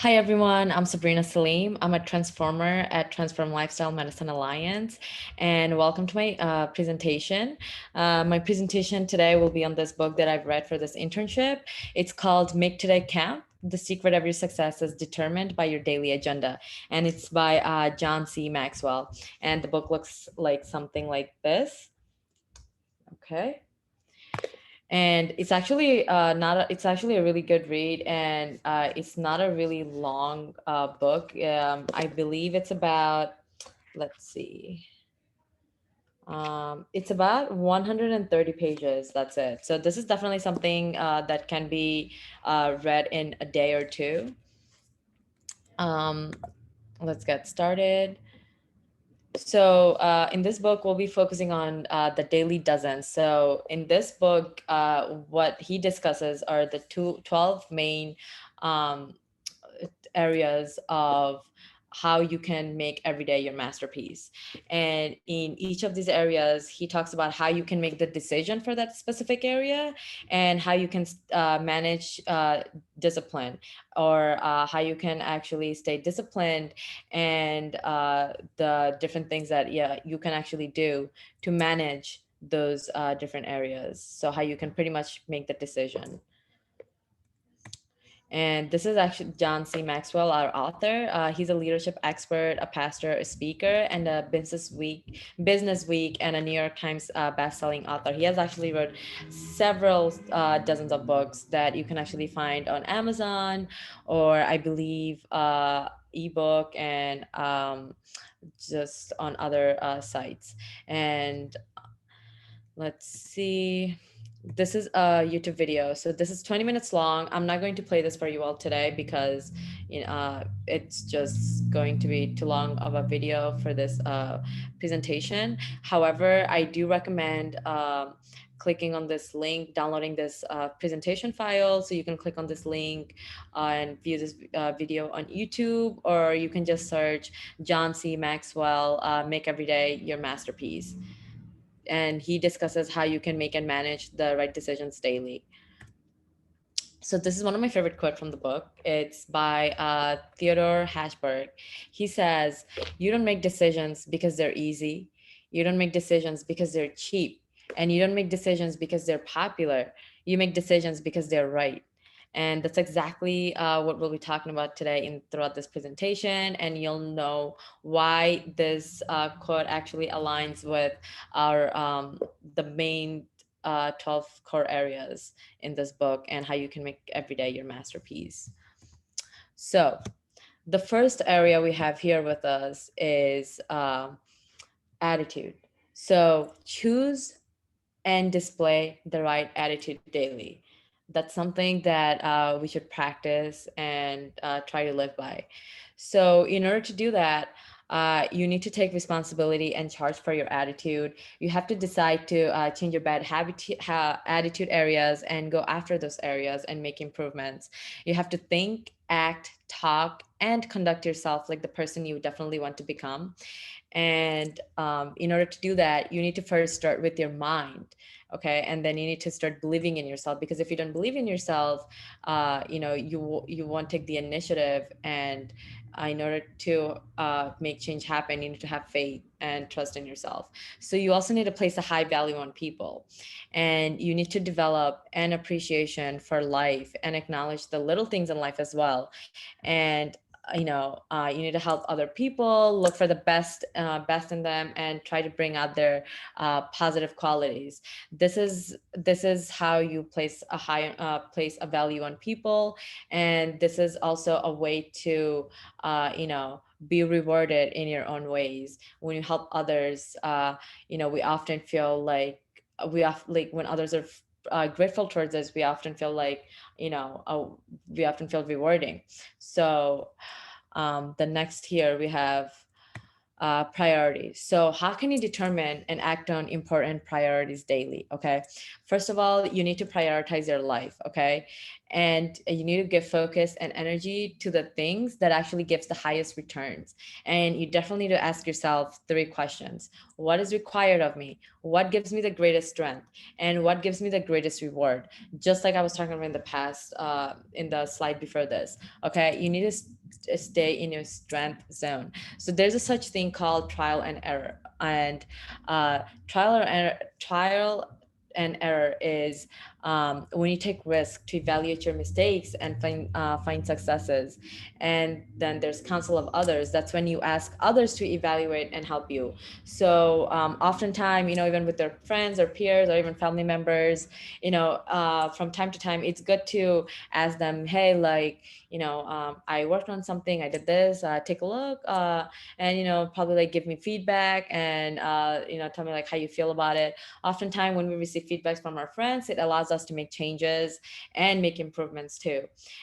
Hi everyone, I'm Sabrina Salim. I'm a transformer at Transform Lifestyle Medicine Alliance, and welcome to my presentation. My presentation today will be on this book that I've read for this internship. It's called Make Today Count. The secret of your success is determined by your daily agenda, and it's by John C. Maxwell. And the book looks like something like this. Okay. And it's actually not it's actually a really good read, and it's not a really long book. I believe it's about, let's see, it's about 130 pages. That's it. So this is definitely something that can be read in a day or two. um, let's get started. So in this book, we'll be focusing on the daily dozen. So in this book, what he discusses are the 12 main um, areas of how you can make every day your masterpiece. And in each of these areas, he talks about how you can make the decision for that specific area, and how you can manage discipline, or how you can actually stay disciplined, and the different things that, yeah, you can actually do to manage those different areas. So how you can pretty much make the decision. And this is actually John C. Maxwell, our author. He's a leadership expert, a pastor, a speaker, and a Business Week, and a New York Times best-selling author. He has actually wrote several dozens of books that you can actually find on Amazon, or I believe ebook, and just on other sites. And let's see. This is a YouTube video. So this is 20 minutes long. I'm not going to play this for you all today because it's just going to be too long of a video for this presentation. However, I do recommend clicking on this link, downloading this presentation file. So you can click on this link and view this video on YouTube, or you can just search John C. Maxwell, Make Every Day Your Masterpiece, and he discusses how you can make and manage the right decisions daily. So this is one of my favorite quotes from the book. It's by Theodore Hashberg. He says, "You don't make decisions because they're easy. You don't make decisions because they're cheap. And you don't make decisions because they're popular. You make decisions because they're right." And that's exactly what we'll be talking about today throughout this presentation. And you'll know why this quote actually aligns with our the main 12 core areas in this book, and how you can make every day your masterpiece. So the first area we have here with us is attitude. So choose and display the right attitude daily. That's something that we should practice and try to live by. So, in order to do that, you need to take responsibility and charge for your attitude. You have to decide to change your bad attitude areas and go after those areas and make improvements. You have to think, act, talk, and conduct yourself like the person you definitely want to become. And in order to do that, you need to first start with your mind. Okay, and then you need to start believing in yourself, because if you don't believe in yourself, you won't take the initiative. And in order to make change happen, you need to have faith and trust in yourself. So you also need to place a high value on people, and you need to develop an appreciation for life and acknowledge the little things in life as well. And you need to help other people, look for the best in them, and try to bring out their positive qualities. This is how you place a value on people. And this is also a way to be rewarded in your own ways. When you help others, we often feel like like when others are grateful towards us, we often feel like, we often feel rewarding. So the next here we have priorities. So, how can you determine and act on important priorities daily? Okay. First of all, you need to prioritize your life. Okay. And you need to give focus and energy to the things that actually gives the highest returns. And you definitely need to ask yourself three questions. What is required of me? What gives me the greatest strength? And what gives me the greatest reward? Just like I was talking about in the past, in the slide before this. Okay. You need to stay in your strength zone. So there's a such thing called trial and error, and uh, trial and error is when you take risk to evaluate your mistakes and find successes. And then there's counsel of others. That's when you ask others to evaluate and help you. So oftentimes, even with their friends or peers or even family members, from time to time, it's good to ask them, hey, like, I worked on something, I did this, take a look, and probably like give me feedback, and tell me like how you feel about it. Oftentimes when we receive feedbacks from our friends, it allows us to make changes and make improvements too.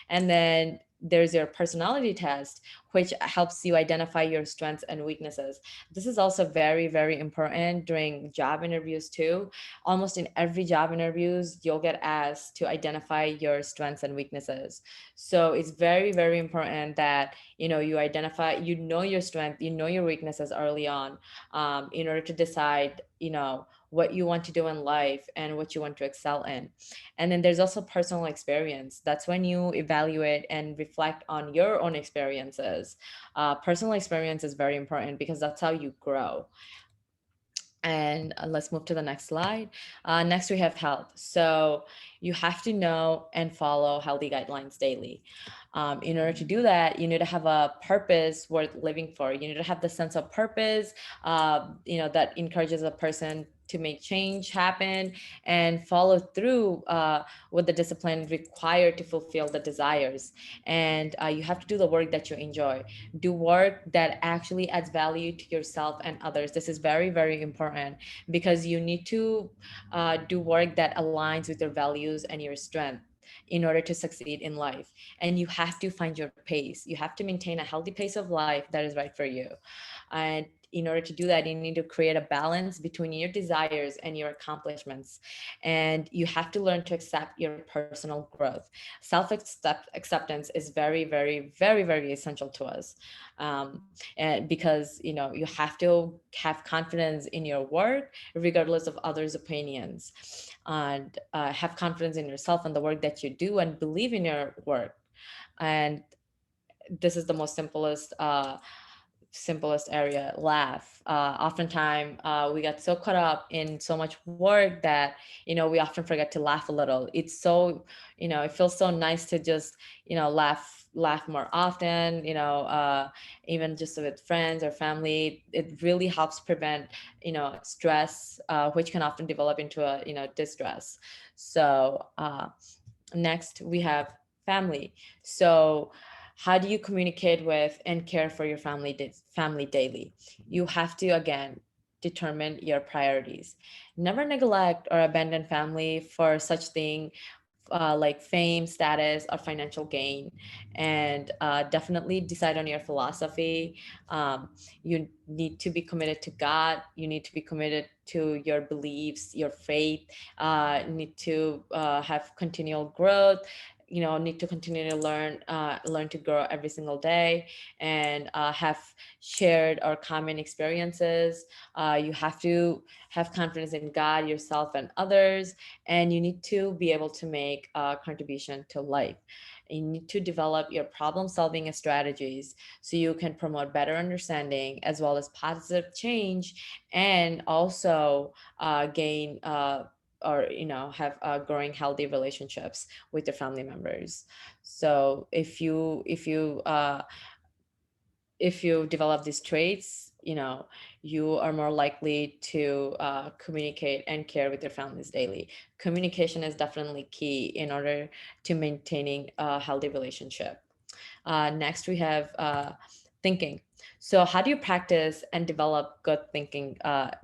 And then there's your personality test, which helps you identify your strengths and weaknesses. This is also very, very important during job interviews too. Almost in every job interviews, you'll get asked to identify your strengths and weaknesses. So it's very, very important that you identify, your strength, your weaknesses early on, in order to decide what you want to do in life and what you want to excel in. And then there's also personal experience. That's when you evaluate and reflect on your own experiences. Personal experience is very important because that's how you grow. And let's move to the next slide. Next, we have health. So you have to know and follow healthy guidelines daily. In order to do that, you need to have a purpose worth living for. You need to have the sense of purpose, that encourages a person to make change happen and follow through with the discipline required to fulfill the desires. And you have to do the work that you enjoy. Do work that actually adds value to yourself and others. This is very, very important because you need to do work that aligns with your values and your strength in order to succeed in life. And you have to find your pace. You have to maintain a healthy pace of life that is right for you. And in order to do that, you need to create a balance between your desires and your accomplishments. And you have to learn to accept your personal growth. Acceptance is very, very, very, very essential to us. And because you have to have confidence in your work regardless of others' opinions, and have confidence in yourself and the work that you do, and believe in your work. And this is the most simplest area, laugh. Oftentimes we get so caught up in so much work that we often forget to laugh a little. It's so it feels so nice to just laugh more often, even just with friends or family. It really helps prevent stress, which can often develop into a distress. So next we have family. So how do you communicate with and care for your family daily? You have to again determine your priorities. Never neglect or abandon family for such thing like fame, status, or financial gain. And definitely decide on your philosophy. You need to be committed to God. You need to be committed to your beliefs, your faith. Need to have continual growth. Need to continue to learn to grow every single day, and have shared or common experiences. You have to have confidence in God, yourself, and others, and you need to be able to make a contribution to life. You need to develop your problem solving strategies so you can promote better understanding as well as positive change, and also gain or have growing healthy relationships with your family members. So if you develop these traits, you are more likely to communicate and care with your families daily. Communication is definitely key in order to maintaining a healthy relationship. Next, we have thinking. So, how do you practice and develop good thinking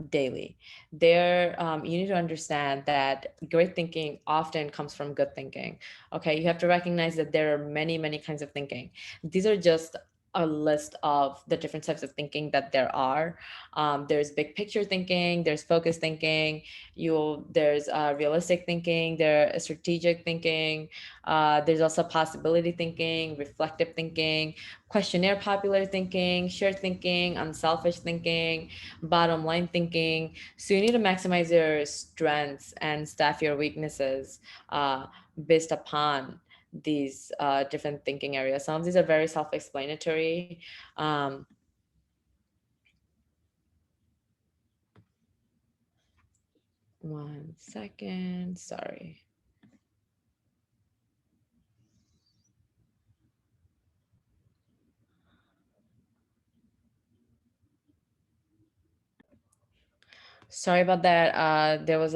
daily? You need to understand that great thinking often comes from good thinking. Okay, you have to recognize that there are many, many kinds of thinking. These are just a list of the different types of thinking that there are. There's big picture thinking, there's focus thinking, there's realistic thinking, there's strategic thinking, there's also possibility thinking, reflective thinking, questionnaire popular thinking, shared thinking, unselfish thinking, bottom line thinking. So you need to maximize your strengths and staff your weaknesses based upon these different thinking areas. Some of these are very self-explanatory. One second, sorry. Sorry about that. There was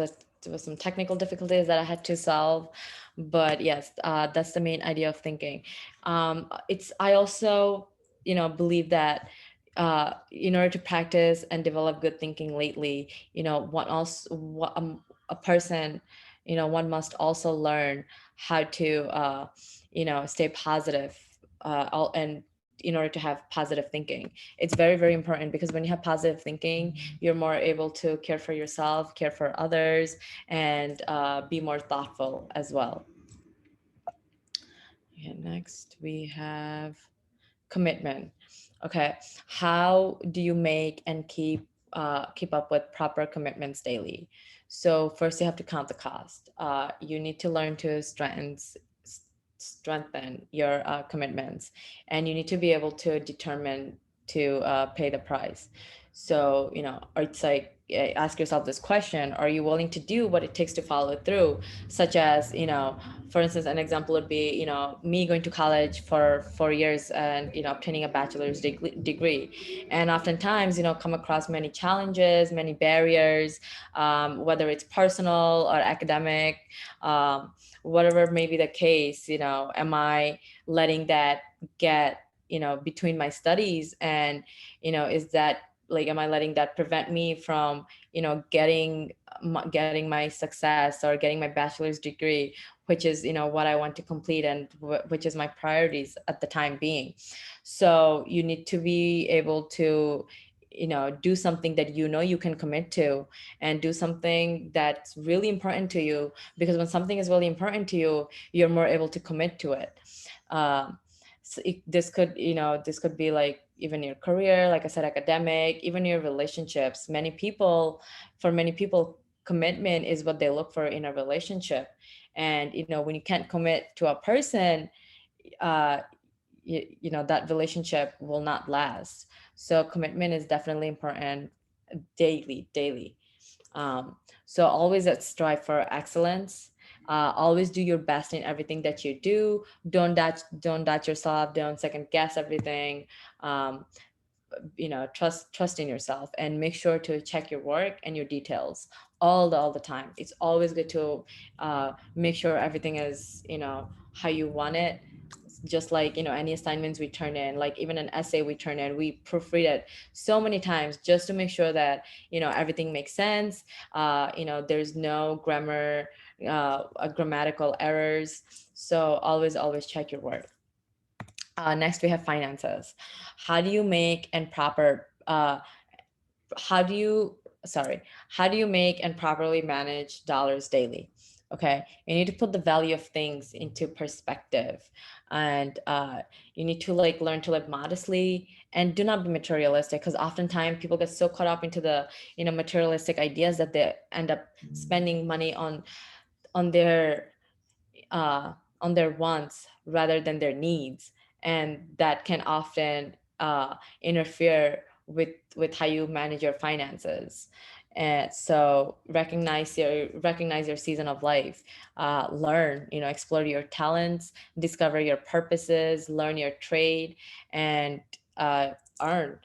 some technical difficulties that I had to solve, but yes, that's the main idea of thinking. It's I also, believe that in order to practice and develop good thinking lately, a person, one must also learn how to, stay positive, and in order to have positive thinking. It's very, very important because when you have positive thinking, you're more able to care for yourself, care for others, and be more thoughtful as well. Okay, next we have commitment. Okay, how do you make and keep up with proper commitments daily? So first, you have to count the cost. You need to learn to strengthen your commitments, and you need to be able to determine to pay the price. So it's like, ask yourself this question: are you willing to do what it takes to follow through? Such as, for instance, an example would be, me going to college for 4 years and obtaining a bachelor's degree, and oftentimes come across many challenges, many barriers, whether it's personal or academic, um, whatever may be the case. Am I letting that get between my studies? And is that, like, am I letting that prevent me from getting my success or getting my bachelor's degree, which is what I want to complete, and which is my priorities at the time being. So you need to be able to do something that you can commit to, and do something that's really important to you, because when something is really important to you, you're more able to commit to it. um, this could be like even your career, like I said, academic, even your relationships. For many people, commitment is what they look for in a relationship. And when you can't commit to a person, uh, that relationship will not last. So commitment is definitely important, daily. So always strive for excellence. Always do your best in everything that you do. Don't doubt yourself. Don't second guess everything. um, trust in yourself, and make sure to check your work and your details all the time. It's always good to make sure everything is how you want it. Just like any assignments we turn in, like even an essay we turn in, we proofread it so many times just to make sure that everything makes sense. There's no grammatical errors. So always check your work. Next, we have finances. How do you make and proper how do you sorry how do you make and properly manage dollars daily? Okay, you need to put the value of things into perspective, and you need to like learn to live modestly, and do not be materialistic, because oftentimes people get so caught up into the materialistic ideas that they end up spending money on their uh, on their wants rather than their needs, and that can often interfere with how you manage your finances. And so recognize your season of life. Learn, explore your talents, discover your purposes, learn your trade, and uh, earn.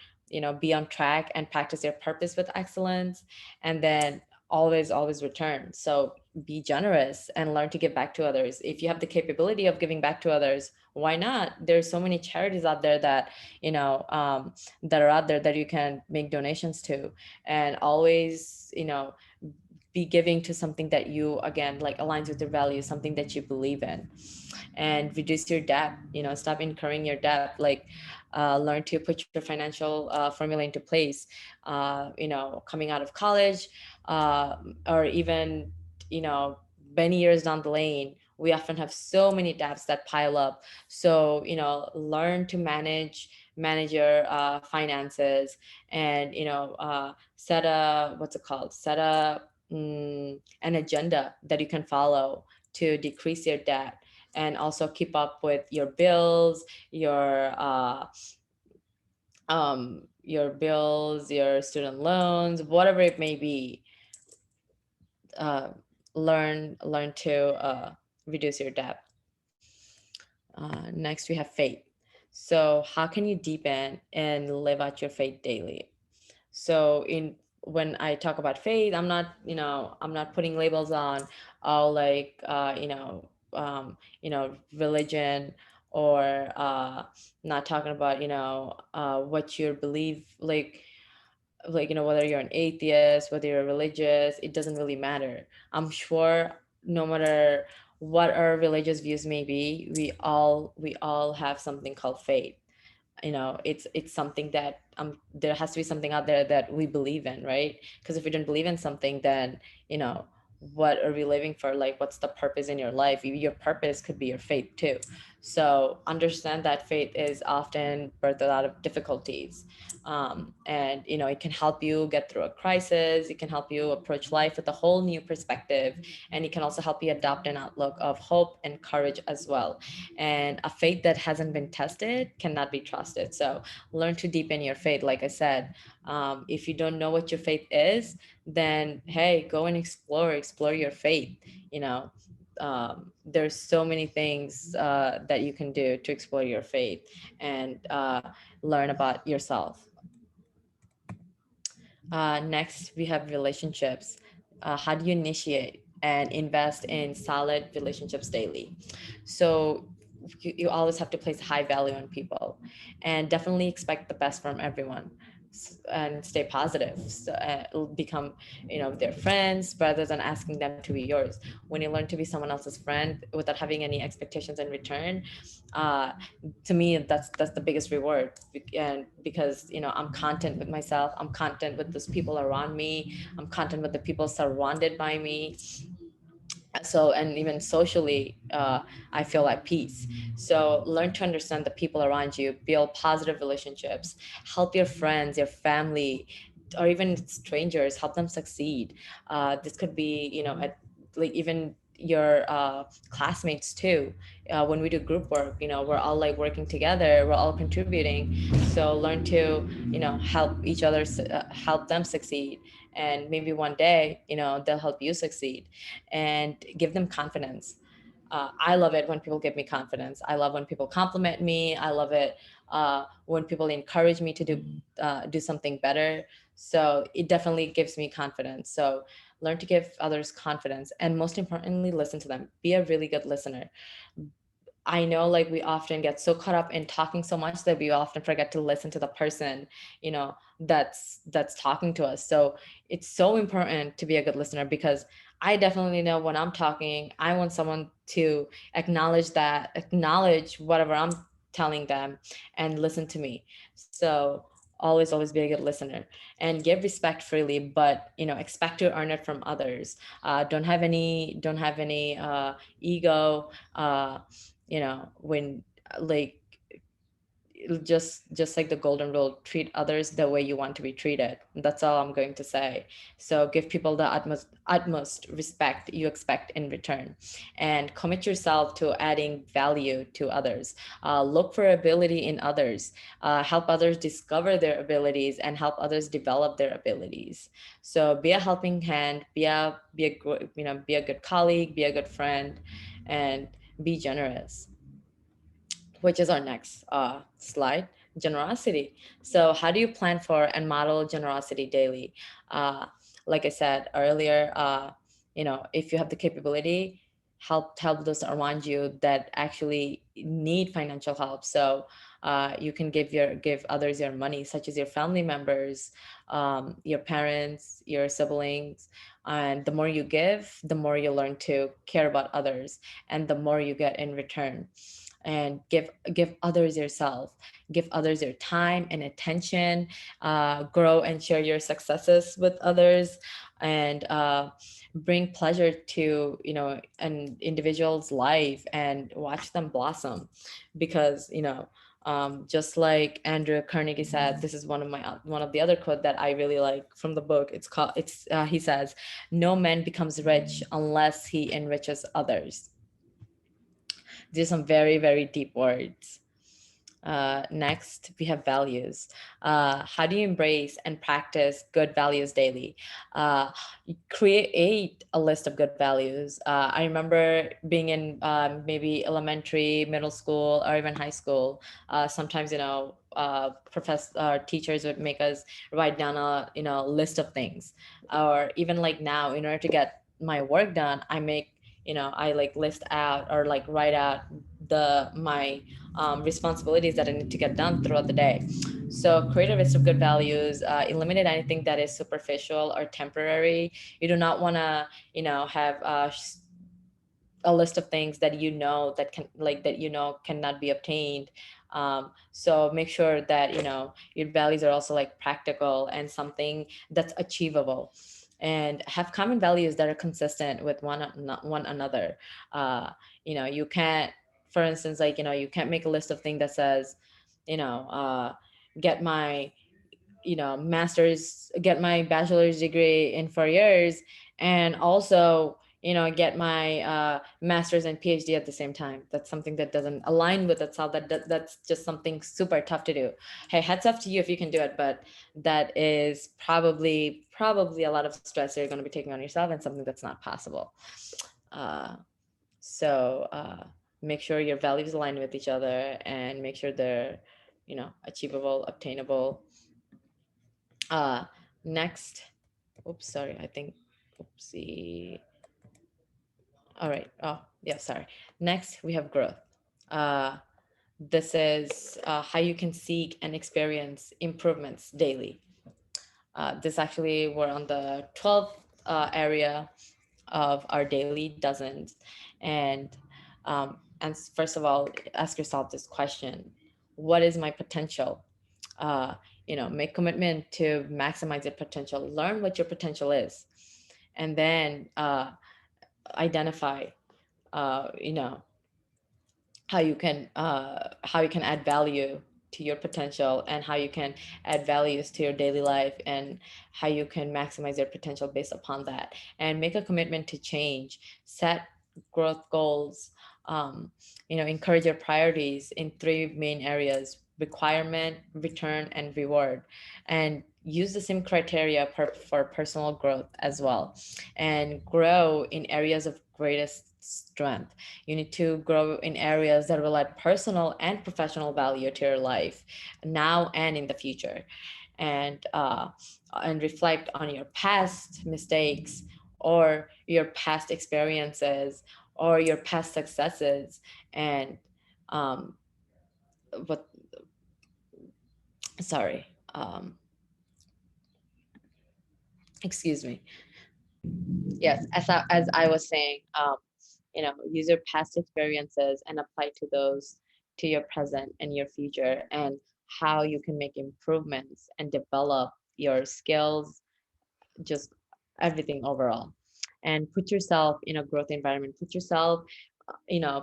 Be on track and practice your purpose with excellence, and then always return. So be generous and learn to give back to others. If you have the capability of giving back to others, why not? There's so many charities out there that are out there that you can make donations to. And always be giving to something that you, again, like aligns with your values, something that you believe in. and reduce your debt. Stop incurring your debt. Like, learn to put your financial formula into place. Coming out of college, or even, you know many years down the lane, we often have so many debts that pile up. So, learn to manage your finances, and, set a, what's it called, set a, an agenda that you can follow to decrease your debt, and also keep up with your bills, your student loans, whatever it may be. uh, learn to reduce your debt. Next, we have faith. So, how can you deepen and live out your faith daily? So, in when I talk about faith, I'm not putting labels on all, like, religion, or not talking about, what you believe, whether you're an atheist, whether you're religious, it doesn't really matter. I'm sure, no matter what our religious views may be, we all have something called faith. It's something that, there has to be something out there that we believe in, right? Because if we don't believe in something, then, you know what are we living for? Like, what's the purpose in your life? Your purpose could be your faith too. So understand that faith is often birthed out of difficulties. And, it can help you get through a crisis. It can help you approach life with a whole new perspective, and it can also help you adopt an outlook of hope and courage as well. And a faith that hasn't been tested cannot be trusted. So learn to deepen your faith. Like I said, if you don't know what your faith is, then hey, go and explore your faith. you know there's so many things that you can do to explore your faith, and learn about yourself. Next, we have relationships. How do you initiate and invest in solid relationships daily? So, you always have to place high value on people, and definitely expect the best from everyone, and stay positive. So, become, their friends rather than asking them to be yours. When you learn to be someone else's friend without having any expectations in return, uh, to me, that's the biggest reward. And because, I'm content with myself, I'm content with those people around me, I'm content with the people surrounded by me. So, and even socially, I feel at peace. So learn to understand the people around you, build positive relationships, help your friends, your family, or even strangers, help them succeed. This could be, like, even your classmates too. When we do group work, we're all like working together, we're all contributing. So learn to, help each other, help them succeed, and maybe one day, they'll help you succeed. And give them confidence. I love it when people give me confidence. I love when people compliment me. I love it when people encourage me to do something better. So it definitely gives me confidence. So learn to give others confidence, and most importantly, listen to them. Be a really good listener. I know, like, we often get so caught up in talking so much that we often forget to listen to the person, that's talking to us. So it's so important to be a good listener, because I definitely know when I'm talking, I want someone to acknowledge whatever I'm telling them, and listen to me. So always be a good listener, and give respect freely, but, expect to earn it from others. Don't have any ego. When, like, just like the golden rule, treat others the way you want to be treated. That's all I'm going to say. So give people the utmost respect you expect in return, and commit yourself to adding value to others. Look for ability in others. Help others discover their abilities, and help others develop their abilities. So be a helping hand, be a good colleague, be a good friend, and be generous, which is our next slide. Generosity. So how do you plan for and model generosity daily? uh, like I said earlier, if you have the capability, help those around you that actually need financial help. So you can give others your money, such as your family members, your parents, your siblings. And the more you give, the more you learn to care about others, and the more you get in return. And give others yourself, give others your time and attention. Grow and share your successes with others, and bring pleasure to an individual's life and watch them blossom. Because just like Andrew Carnegie said, this is one of the other quote that I really like from the book. He says, no man becomes rich unless he enriches others. These are some very, very deep words. Next, we have values. How do you embrace and practice good values daily? Create a list of good values. I remember being in maybe elementary, middle school, or even high school. Sometimes, teachers would make us write down a list of things, or even like now, in order to get my work done, I like list out or like write out my responsibilities that I need to get done throughout the day. So create a list of good values. Eliminate anything that is superficial or temporary. You do not want to, have a list of things that cannot be obtained. So make sure that your values are also like practical and something that's achievable, and have common values that are consistent with one another. You can't, for instance, like you can't make a list of things that says, you know uh, get my get my bachelor's degree in 4 years, and also get my master's and PhD at the same time. That's something that doesn't align with itself. That's just something super tough to do. Hey, hats off to you if you can do it, but that is probably a lot of stress you're going to be taking on yourself, and something that's not possible. uh, so make sure your values align with each other, and make sure they're achievable, obtainable. uh Next, oops, sorry, I think, oopsie. All right. Oh, yeah, sorry. Next, we have growth. uh this is how you can seek and experience improvements daily. This actually, we're on the 12th area of our daily dozens. And first of all, ask yourself this question: what is my potential? Make commitment to maximize your potential. Learn what your potential is, and then identify you know how you can add value to your potential, and how you can add values to your daily life, and how you can maximize your potential based upon that, and make a commitment to change. Set growth goals. Encourage your priorities in three main areas: requirement, return, and reward. And use the same criteria for personal growth as well, and grow in areas of greatest strength. You need to grow in areas that will add personal and professional value to your life now and in the future. And reflect on your past mistakes, or your past experiences, or your past successes. And what sorry excuse me. Yes, as I was saying, use your past experiences and apply to those to your present and your future, and how you can make improvements and develop your skills, just everything overall. And put yourself in a growth environment. Put yourself in an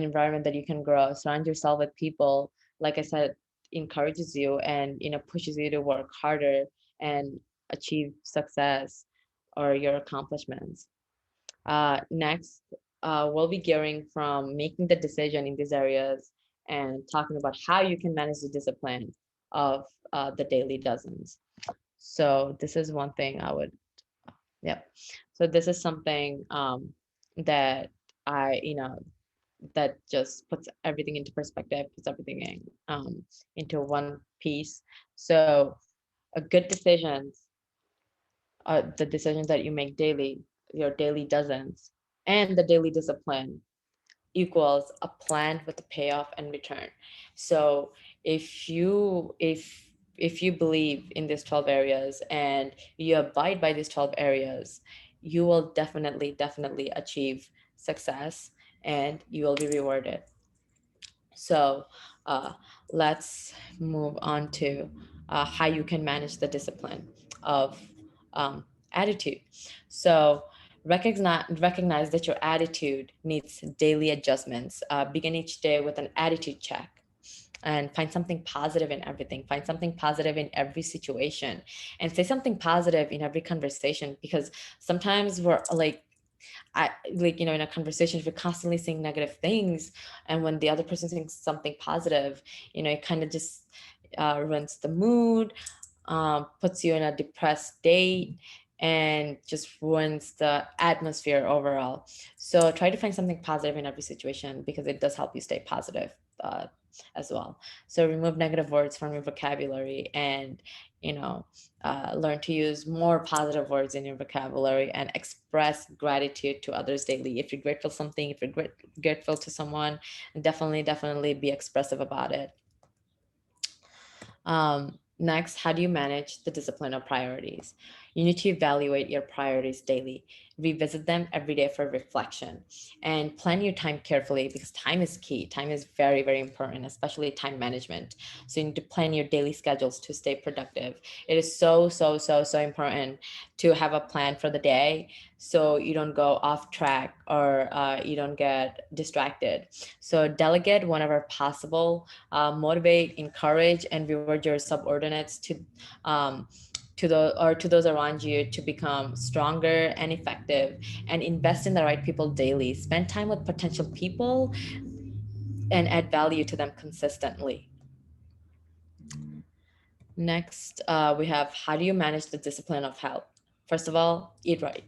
environment that you can grow. Surround yourself with people, like I said, encourages you, and pushes you to work harder and achieve success or your accomplishments. Next, we'll be gearing from making the decision in these areas, and talking about how you can manage the discipline of the daily dozens. So this is one thing I would, yeah. So this is something that I, that just puts everything into perspective, puts everything into one piece. So a good decisions are the decisions that you make daily, your daily dozens, and the daily discipline equals a plan with a payoff and return. So if you believe in these 12 areas and you abide by these 12 areas, you will definitely achieve success and you will be rewarded. So uh, let's move on to how you can manage the discipline of attitude. So recognize that your attitude needs daily adjustments. Begin each day with an attitude check and find something positive in everything. Find something positive in every situation and say something positive in every conversation, because sometimes we're like, in a conversation, if you're constantly saying negative things, and when the other person thinks something positive, it kind of just ruins the mood, puts you in a depressed state, and just ruins the atmosphere overall. So try to find something positive in every situation, because it does help you stay positive as well. So remove negative words from your vocabulary, and you know learn to use more positive words in your vocabulary, and express gratitude to others daily. If you're grateful something, if you're grateful to someone, definitely be expressive about it. Next, how do you manage the discipline of priorities? You need to evaluate your priorities daily, revisit them every day for reflection, and plan your time carefully, because time is key. Time is very important, especially time management. So you need to plan your daily schedules to stay productive. It is so important to have a plan for the day, so you don't go off track, or you don't get distracted. So delegate whenever possible, motivate, encourage, and reward your subordinates um, to those around you to become stronger and effective, and invest in the right people daily. Spend time with potential people and add value to them consistently. Next, we have, how do you manage the discipline of health? First of all, eat right.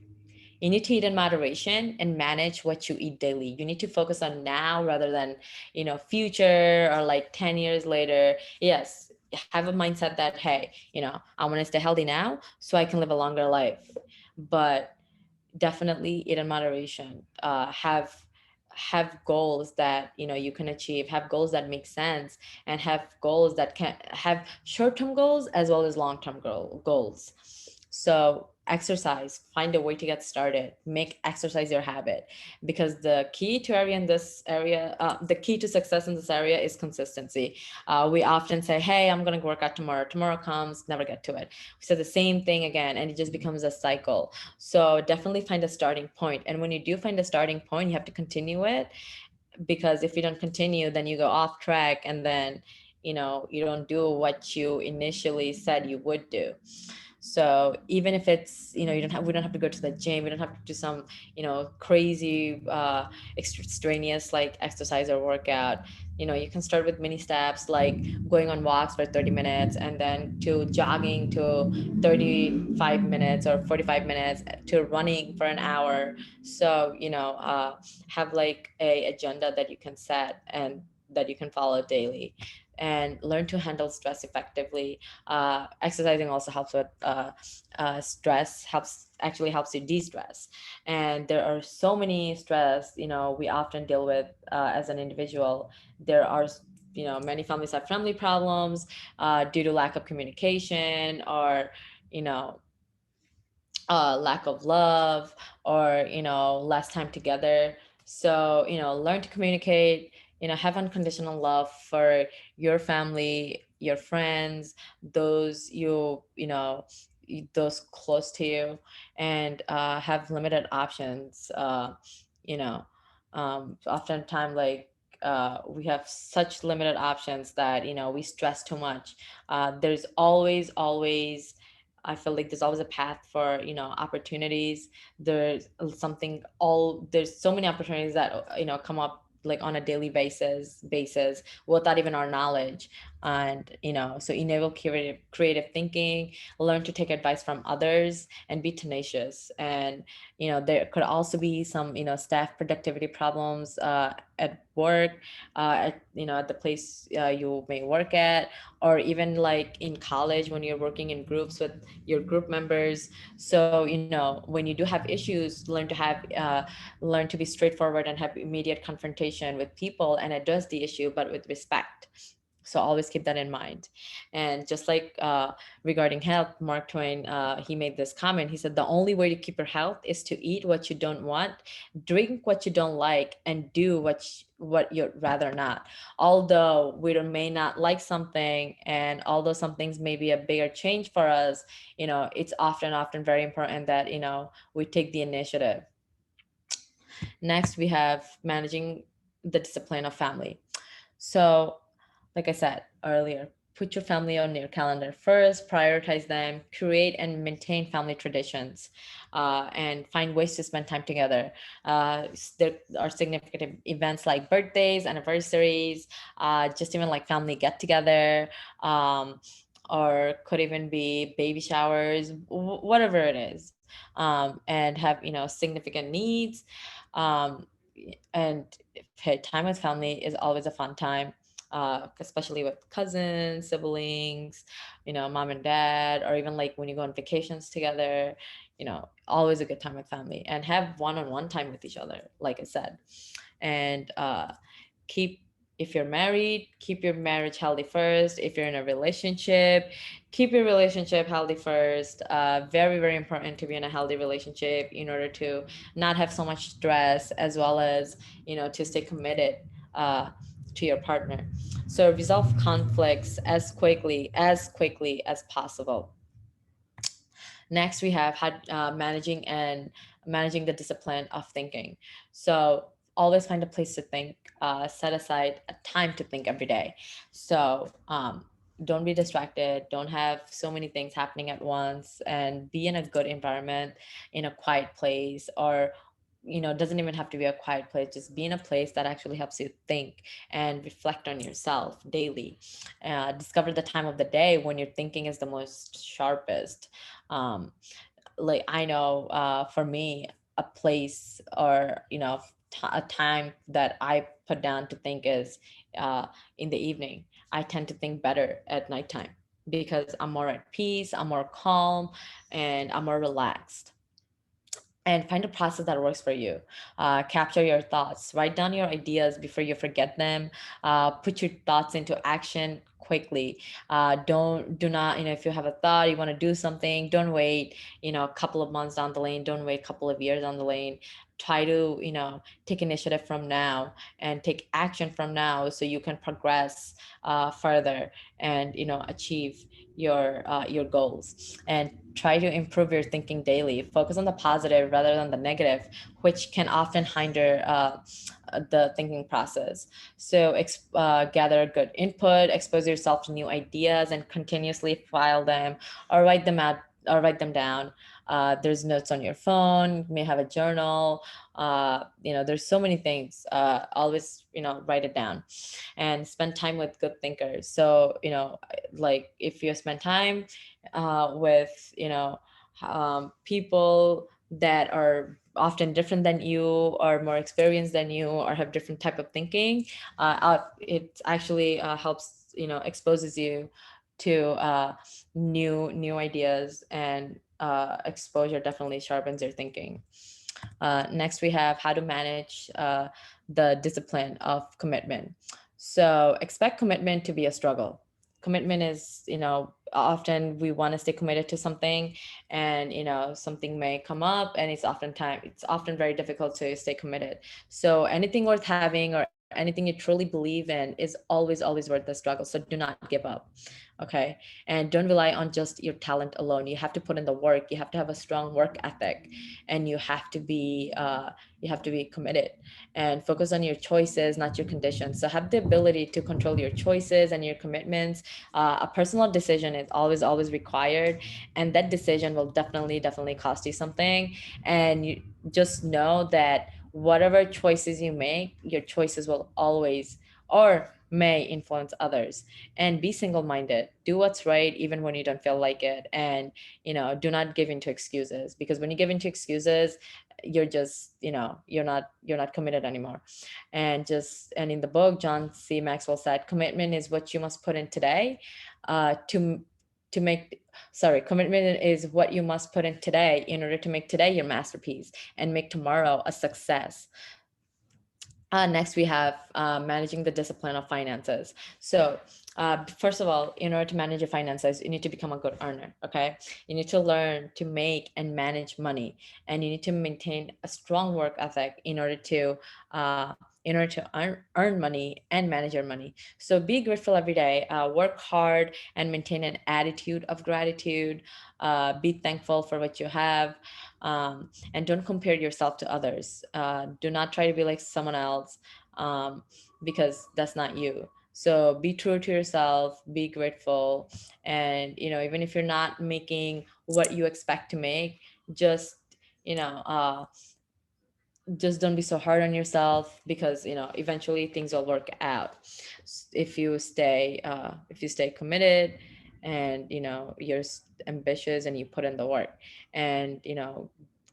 You need to eat in moderation and manage what you eat daily. You need to focus on now rather than, future, or like 10 years later. Yes, have a mindset that, hey, I want to stay healthy now so I can live a longer life. But definitely eat in moderation. Have goals that you can achieve. Have goals that make sense, and have goals that can have short-term goals as well as long-term goals. So exercise, find a way to get started, make exercise your habit, because the key to success in this area is consistency. We often say, hey, I'm going to work out tomorrow. Tomorrow comes, never get to it. We say the same thing again, and it just becomes a cycle. So definitely find a starting point. And when you do find a starting point, you have to continue it, because if you don't continue, then you go off track, and then you don't do what you initially said you would do. So even if it's, we don't have to go to the gym, we don't have to do some crazy extraneous like exercise or workout. You can start with mini steps, like going on walks for 30 minutes, and then to jogging to 35 minutes or 45 minutes, to running for an hour. So have like a agenda that you can set and that you can follow daily, and learn to handle stress effectively. Exercising also helps with stress, helps you de-stress. And there are so many stress we often deal with as an individual. There are many families have family problems due to lack of communication, or you know lack of love, or less time together. So learn to communicate, have unconditional love for your family, your friends, those those close to you, and have limited options. You know Oftentimes, like, we have such limited options that we stress too much. There's always, I feel like there's always a path for opportunities. There's so many opportunities that come up like on a daily basis without even our knowledge. And so enable creative thinking, learn to take advice from others, and be tenacious. And there could also be some staff productivity problems at work, at the place you may work at, or even like in college when you're working in groups with your group members. So when you do have issues, learn to be straightforward and have immediate confrontation with people and address the issue, but with respect. So always keep that in mind. And just like regarding health, Mark Twain, he made this comment. He said, the only way to keep your health is to eat what you don't want, drink what you don't like, and do what you'd rather not. Although we may not like something, and although some things may be a bigger change for us, it's often very important that we take the initiative. Next, we have managing the discipline of family. So, like I said earlier, put your family on your calendar first, prioritize them, create and maintain family traditions, and find ways to spend time together. There are significant events like birthdays, anniversaries, just even like family get together, or could even be baby showers, whatever it is, and have significant needs. Um, and time with family is always a fun time, especially with cousins, siblings, mom and dad, or even like when you go on vacations together. Always a good time with family, and have one-on-one time with each other, like I said. And keep if you're married, keep your marriage healthy first. If you're in a relationship, keep your relationship healthy first. Very, very important to be in a healthy relationship in order to not have so much stress, as well as to stay committed uh, to your partner. So resolve conflicts as quickly as possible. Next, we have managing the discipline of thinking. So always find a place to think. Set aside a time to think every day. So don't be distracted. Don't have so many things happening at once, and be in a good environment, in a quiet place, or doesn't even have to be a quiet place. Just be in a place that actually helps you think and reflect on yourself daily. Discover the time of the day when your thinking is the most sharpest. um, like I know, for me, a place, or a time that I put down to think is in the evening. I tend to think better at nighttime because I'm more at peace, I'm more calm, and I'm more relaxed. And find a process that works for you. Capture your thoughts, write down your ideas before you forget them. Put your thoughts into action quickly. Do not, if you have a thought, you want to do something, don't wait a couple of months down the lane, don't wait a couple of years down the lane. Try to take initiative from now, and take action from now, so you can progress further, and achieve your goals. And try to improve your thinking daily. Focus on the positive rather than the negative, which can often hinder the thinking process. So gather good input, expose yourself to new ideas, and continuously file them, or write them down. There's notes on your phone. You may have a journal. There's so many things. Always write it down, and spend time with good thinkers. So like if you spend time with people that are often different than you, or more experienced than you, or have different type of thinking, it actually helps, exposes you to new ideas. And exposure definitely sharpens your thinking. Next, we have how to manage the discipline of commitment. So expect commitment to be a struggle. Commitment is, often we want to stay committed to something, and something may come up, and it's often very difficult to stay committed. So anything worth having, or anything you truly believe in, is always worth the struggle. So do not give up. Okay. And don't rely on just your talent alone. You have to put in the work. You have to have a strong work ethic, and you have to be committed, and focus on your choices, not your conditions. So have the ability to control your choices and your commitments. A personal decision is always required, and that decision will definitely cost you something. And you just know that whatever choices you make, your choices will always, or may influence others. And be single-minded, do what's right even when you don't feel like it. And do not give into excuses, because when you give into excuses, you're just you're not committed anymore. And in the book, John C. Maxwell said, commitment is what you must put in today, to make sorry commitment is what you must put in today in order to make today your masterpiece and make tomorrow a success. Next, we have managing the discipline of finances. So, first of all, in order to manage your finances, you need to become a good earner. Okay, you need to learn to make and manage money, and you need to maintain a strong work ethic in order to earn money and manage your money. So, be grateful every day. Work hard and maintain an attitude of gratitude. Be thankful for what you have. And don't compare yourself to others. Do not try to be like someone else, um, because that's not you. So be true to yourself, be grateful. And even if you're not making what you expect to make, just you know uh, just don't be so hard on yourself, because eventually things will work out. If you stay committed, and you're ambitious, and you put in the work, and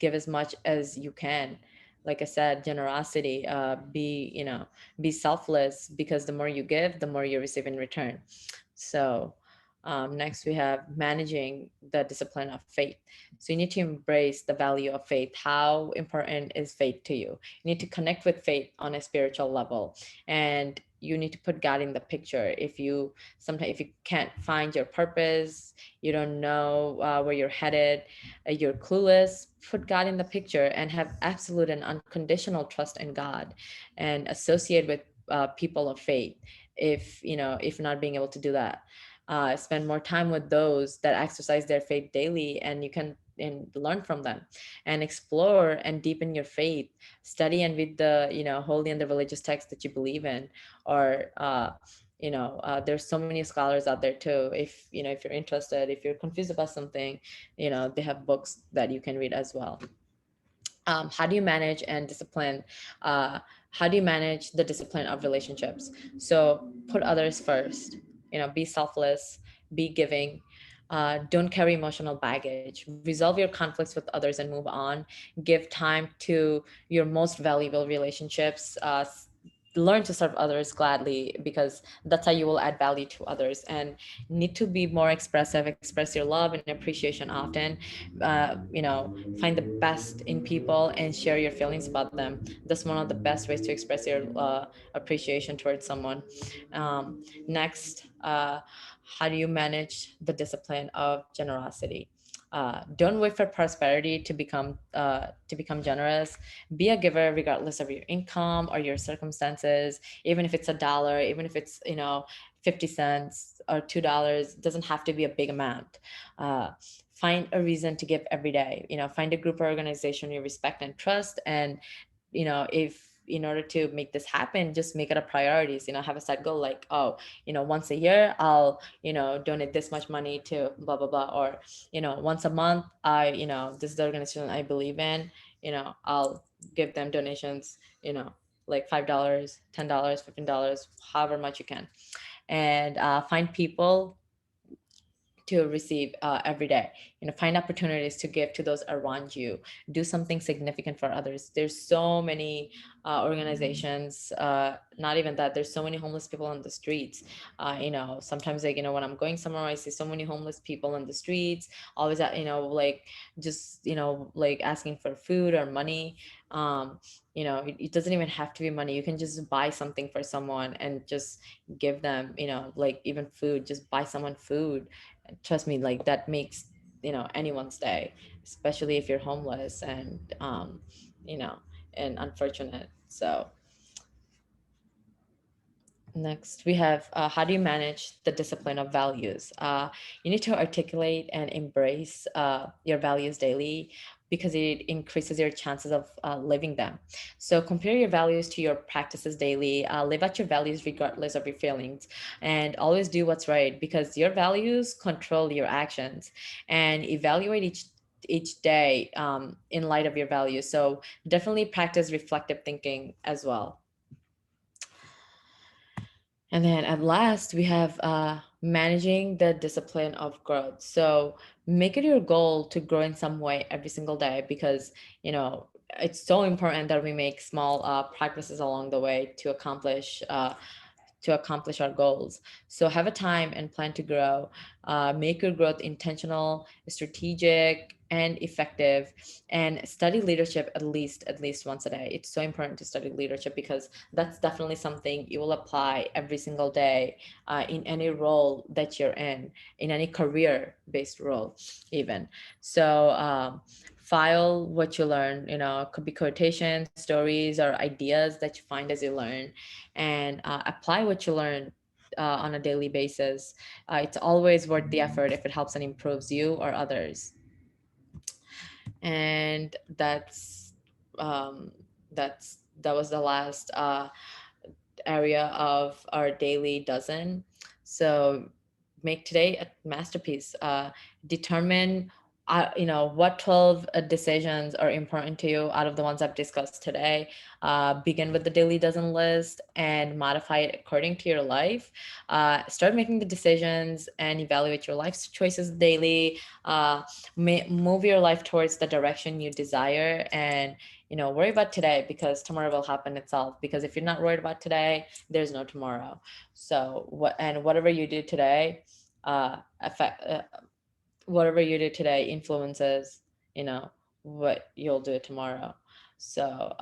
give as much as you can. Like I said, generosity, be selfless, because the more you give, the more you receive in return. So, next we have managing the discipline of faith. So you need to embrace the value of faith. How important is faith to you? You need to connect with faith on a spiritual level, and you need to put God in the picture. If you can't find your purpose, you don't know where you're headed, you're clueless, put God in the picture and have absolute and unconditional trust in God, and associate with people of faith. If not being able to do that, spend more time with those that exercise their faith daily, and you can and learn from them, and explore and deepen your faith. Study and read the holy and the religious texts that you believe in. Or there's so many scholars out there too. If you're interested, if you're confused about something, they have books that you can read as well. How do you manage and discipline how do you manage the discipline of relationships? So put others first, be selfless, be giving. Don't carry emotional baggage. Resolve your conflicts with others and move on. Give time to your most valuable relationships. Learn to serve others gladly, because that's how you will add value to others. And need to be more expressive, express your love and appreciation often. Find the best in people and share your feelings about them. That's one of the best ways to express your appreciation towards someone. Next, how do you manage the discipline of generosity? Don't wait for prosperity to become generous. Be a giver regardless of your income or your circumstances. Even if it's $1, even if it's 50 cents or $2, doesn't have to be a big amount. uh, Find a reason to give every day. Find a group or organization you respect and trust. And if in order to make this happen, just make it a priority. Have a set goal, like, oh, once a year I'll donate this much money to blah blah blah. Or once a month, this is the organization I believe in, I'll give them donations, like $5, $10, $15, however much you can. And find people to receive every day. Find opportunities to give to those around you. Do something significant for others. There's so many organizations. Not even that, there's so many homeless people on the streets. Sometimes, like, when I'm going somewhere, I see so many homeless people on the streets, always at like, just like, asking for food or money. It doesn't even have to be money. You can just buy something for someone and just give them, like, even food. Just buy someone food. Trust me, like, that makes anyone's day, especially if you're homeless and you know and unfortunate. So next, we have how do you manage the discipline of values? You need to articulate and embrace your values daily, because it increases your chances of living them. So compare your values to your practices daily. Live out your values regardless of your feelings, and always do what's right, because your values control your actions. And evaluate each day in light of your values. So definitely practice reflective thinking as well. And then at last, we have managing the discipline of growth. So make it your goal to grow in some way every single day, because, you know, it's so important that we make small practices along the way to accomplish our goals. So have a time and plan to grow. Make your growth intentional, strategic, and effective. And study leadership at least once a day. It's so important to study leadership, because that's definitely something you will apply every single day in any role that you're in any career-based role, even. So file what you learn. You know, it could be quotations, stories, or ideas that you find as you learn, and apply what you learn on a daily basis. It's always worth the effort if it helps and improves you or others. And um, that was the last area of our daily dozen. So make today a masterpiece. Determine, what 12 decisions are important to you out of the ones I've discussed today. Begin with the daily dozen list and modify it according to your life. Start making the decisions and evaluate your life's choices daily. Move your life towards the direction you desire, and worry about today, because tomorrow will happen itself. Because if you're not worried about today, there's no tomorrow. So whatever you do today, affect whatever you do today influences, what you'll do tomorrow. So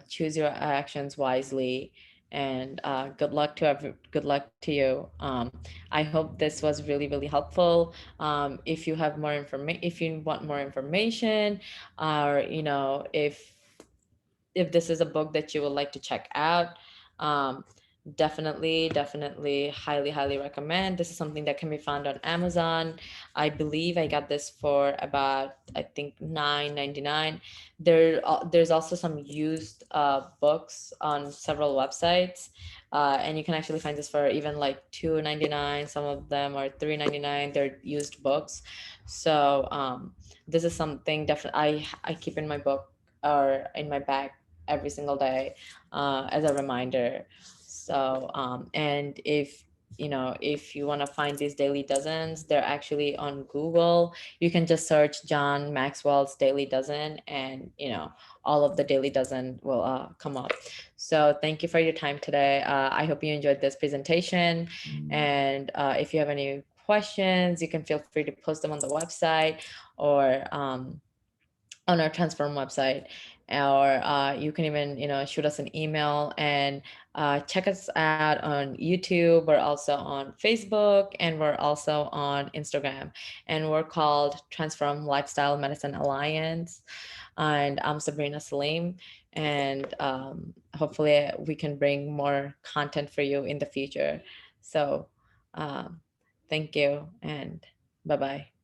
choose your actions wisely. And good luck to you. I hope this was really, really helpful. If you want more information, or if this is a book that you would like to check out, um, definitely, highly recommend. This is something that can be found on Amazon. I believe I got this for about, I think, 9.99. There's also some used books on several websites, and you can actually find this for even like 2.99. Some of them are 3.99. They're used books. So this is something definitely I keep in my book or in my bag every single day, as a reminder. So, and if you want to find these daily dozens, they're actually on Google. You can just search John Maxwell's Daily Dozen, and all of the Daily Dozen will come up. So, thank you for your time today. I hope you enjoyed this presentation. And if you have any questions, you can feel free to post them on the website, or on our Transform website, or you can even shoot us an email. And check us out on YouTube. We're also on Facebook, and we're also on Instagram, and we're called Transform Lifestyle Medicine Alliance. And I'm Sabrina Salim, and hopefully we can bring more content for you in the future. So thank you, and bye bye.